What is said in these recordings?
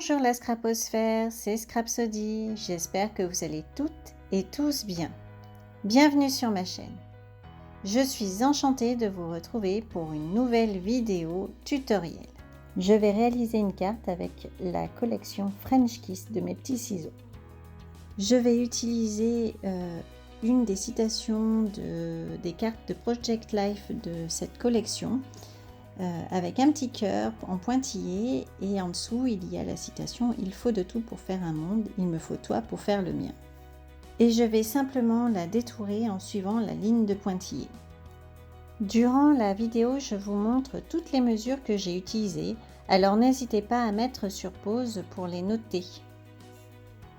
Bonjour la Scraposphère, c'est Scrapsody, j'espère que vous allez toutes et tous bien. Bienvenue sur ma chaîne. Je suis enchantée de vous retrouver pour une nouvelle vidéo tutoriel. Je vais réaliser une carte avec la collection French Kiss de mes petits ciseaux. Je vais utiliser une des citations des cartes de Project Life de cette collection. Avec un petit cœur en pointillé et en dessous il y a la citation « Il faut de tout pour faire un monde, il me faut toi pour faire le mien ». Et je vais simplement la détourer en suivant la ligne de pointillé. Durant la vidéo, je vous montre toutes les mesures que j'ai utilisées, alors n'hésitez pas à mettre sur pause pour les noter.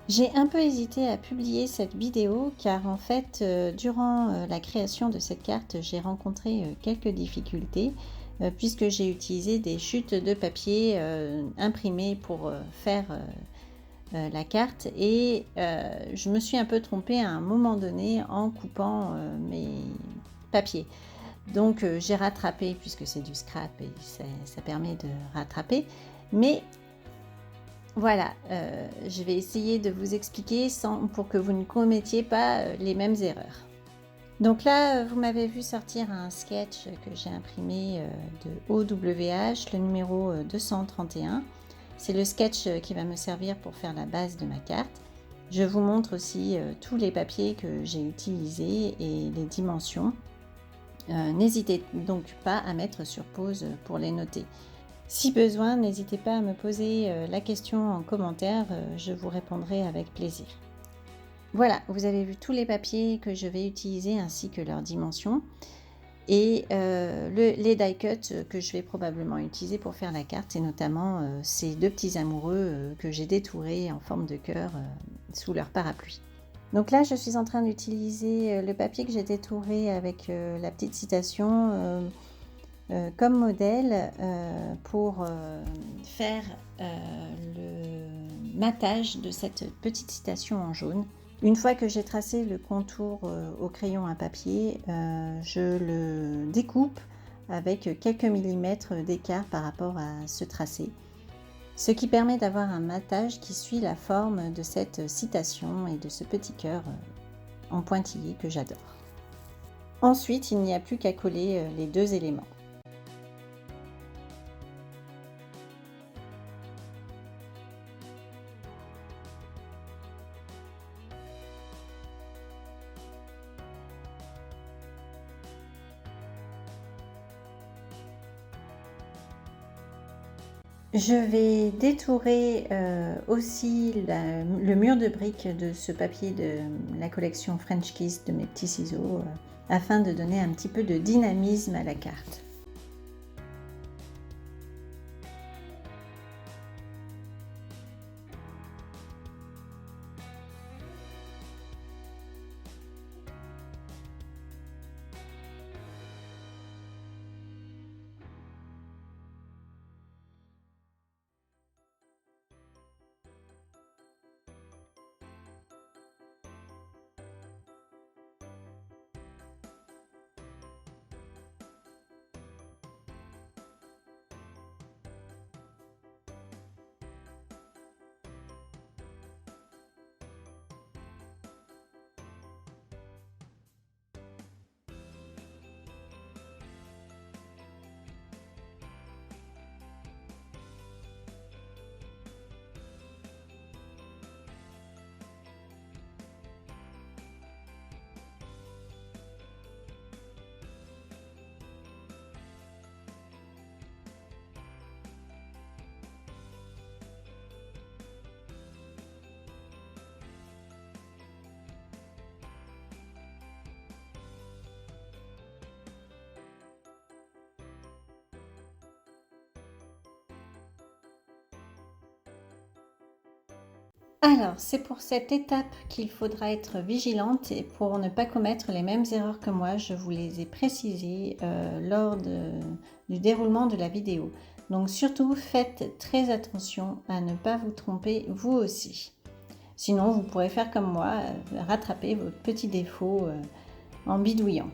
J'ai un peu hésité à publier cette vidéo car en fait, durant la création de cette carte, j'ai rencontré quelques difficultés puisque j'ai utilisé des chutes de papier imprimées pour faire la carte et je me suis un peu trompée à un moment donné en coupant mes papiers. Donc j'ai rattrapé puisque c'est du scrap et ça permet de rattraper, mais voilà, je vais essayer de vous expliquer pour que vous ne commettiez pas les mêmes erreurs. Donc là, vous m'avez vu sortir un sketch que j'ai imprimé de OWH, le numéro 231. C'est le sketch qui va me servir pour faire la base de ma carte. Je vous montre aussi tous les papiers que j'ai utilisés et les dimensions. N'hésitez donc pas à mettre sur pause pour les noter. Si besoin, n'hésitez pas à me poser la question en commentaire, je vous répondrai avec plaisir. Voilà, vous avez vu tous les papiers que je vais utiliser ainsi que leurs dimensions et les die cuts que je vais probablement utiliser pour faire la carte et notamment ces deux petits amoureux que j'ai détourés en forme de cœur sous leur parapluie. Donc là, je suis en train d'utiliser le papier que j'ai détouré avec la petite citation comme modèle pour faire le matage de cette petite citation en jaune. Une fois que j'ai tracé le contour au crayon à papier, je le découpe avec quelques millimètres d'écart par rapport à ce tracé, ce qui permet d'avoir un matage qui suit la forme de cette citation et de ce petit cœur en pointillé que j'adore. Ensuite, il n'y a plus qu'à coller les deux éléments. Je vais détourer aussi le mur de briques de ce papier de la collection French Kiss de mes petits ciseaux afin de donner un petit peu de dynamisme à la carte. Alors, c'est pour cette étape qu'il faudra être vigilante et pour ne pas commettre les mêmes erreurs que moi, je vous les ai précisées lors du déroulement de la vidéo. Donc surtout, faites très attention à ne pas vous tromper vous aussi. Sinon, vous pourrez faire comme moi, rattraper vos petits défauts en bidouillant.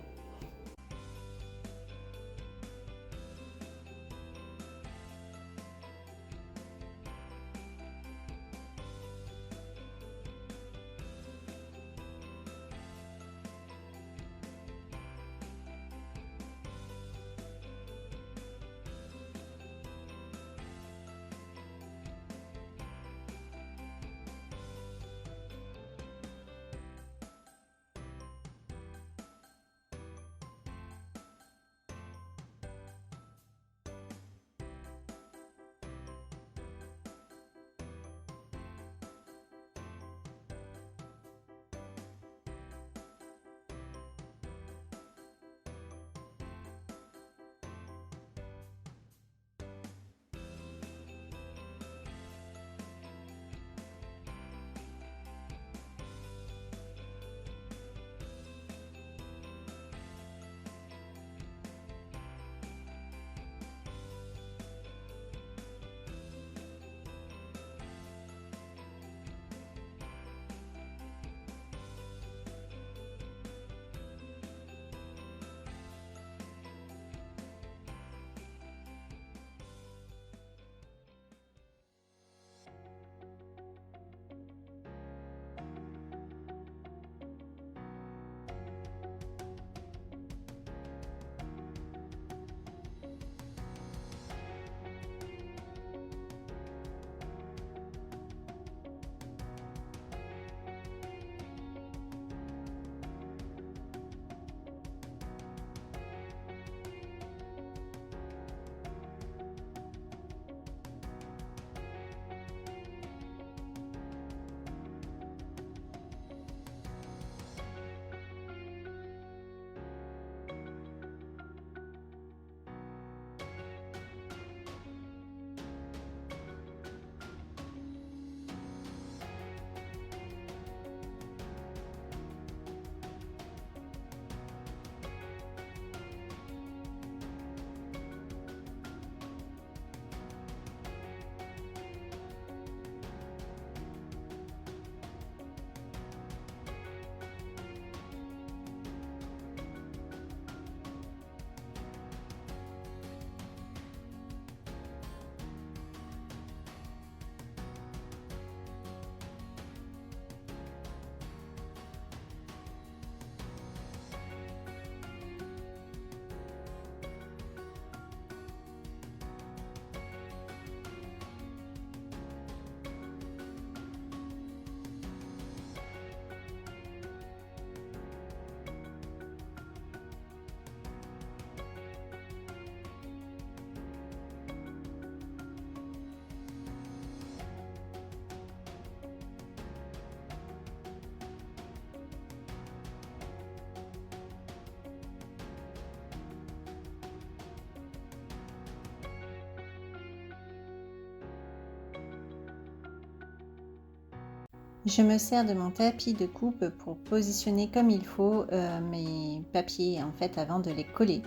Je me sers de mon tapis de coupe pour positionner comme il faut mes papiers en fait avant de les coller.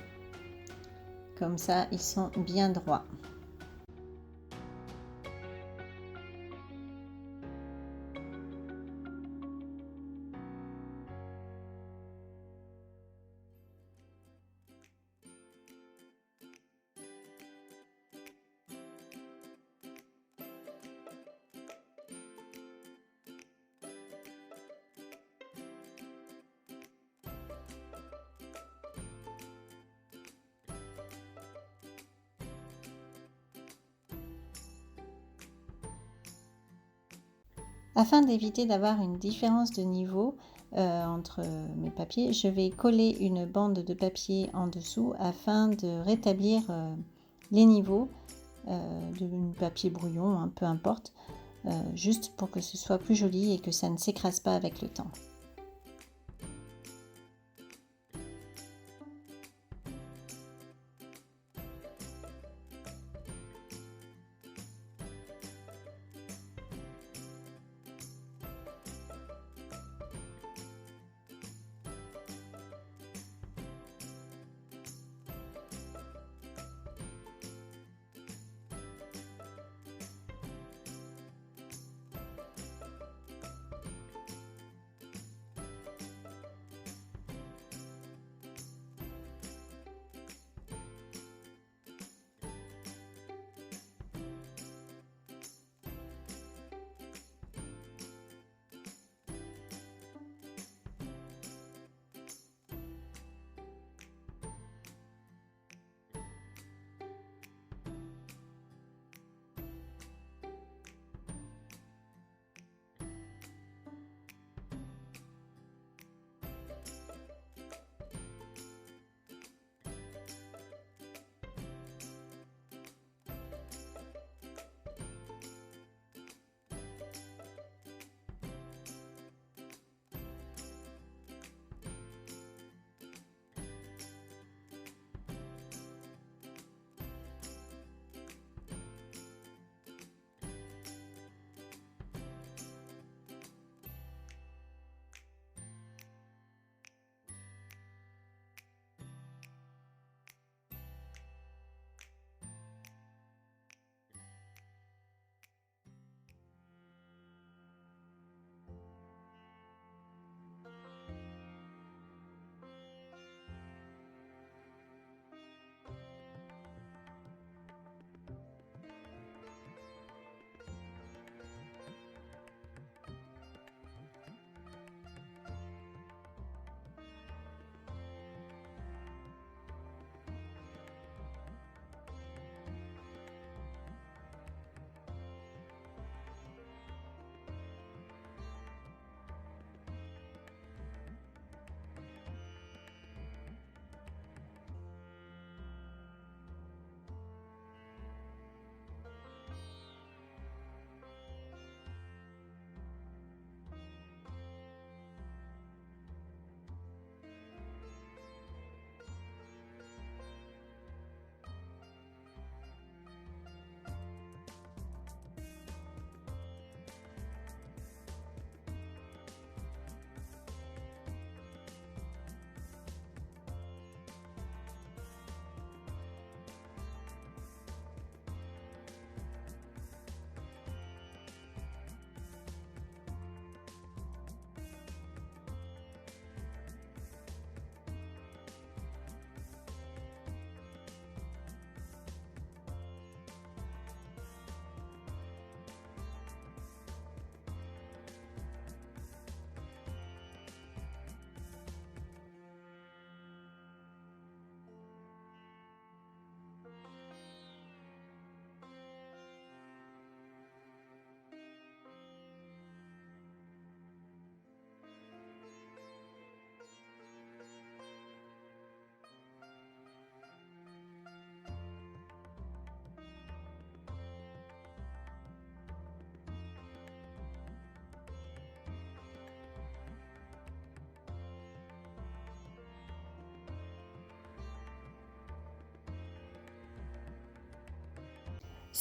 Comme ça, ils sont bien droits. Afin d'éviter d'avoir une différence de niveau entre mes papiers, je vais coller une bande de papier en dessous afin de rétablir les niveaux du papier brouillon, hein, peu importe, juste pour que ce soit plus joli et que ça ne s'écrase pas avec le temps.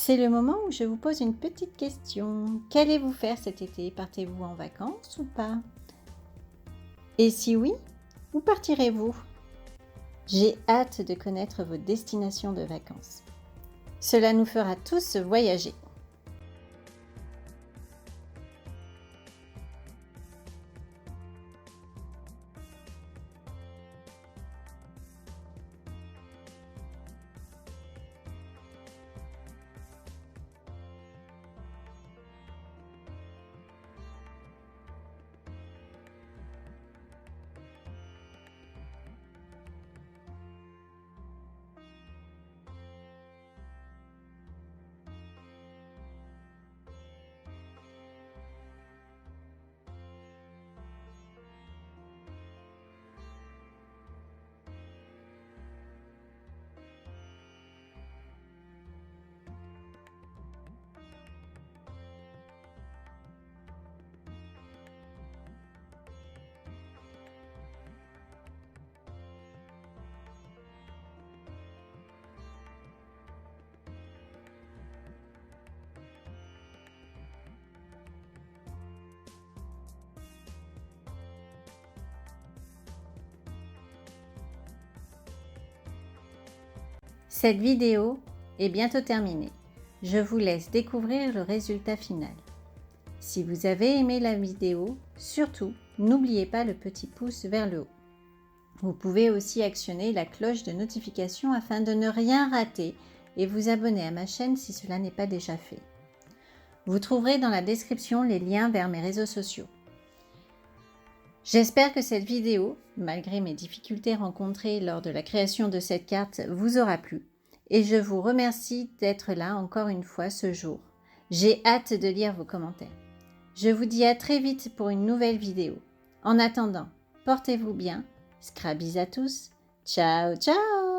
C'est le moment où je vous pose une petite question. Qu'allez-vous faire cet été? Partez-vous en vacances ou pas? Et si oui, où partirez-vous? J'ai hâte de connaître vos destinations de vacances. Cela nous fera tous voyager. Cette vidéo est bientôt terminée. Je vous laisse découvrir le résultat final. Si vous avez aimé la vidéo, surtout, n'oubliez pas le petit pouce vers le haut. Vous pouvez aussi actionner la cloche de notification afin de ne rien rater et vous abonner à ma chaîne si cela n'est pas déjà fait. Vous trouverez dans la description les liens vers mes réseaux sociaux. J'espère que cette vidéo, malgré mes difficultés rencontrées lors de la création de cette carte, vous aura plu et je vous remercie d'être là encore une fois ce jour. J'ai hâte de lire vos commentaires. Je vous dis à très vite pour une nouvelle vidéo. En attendant, portez-vous bien, Scrabis à tous, ciao ciao!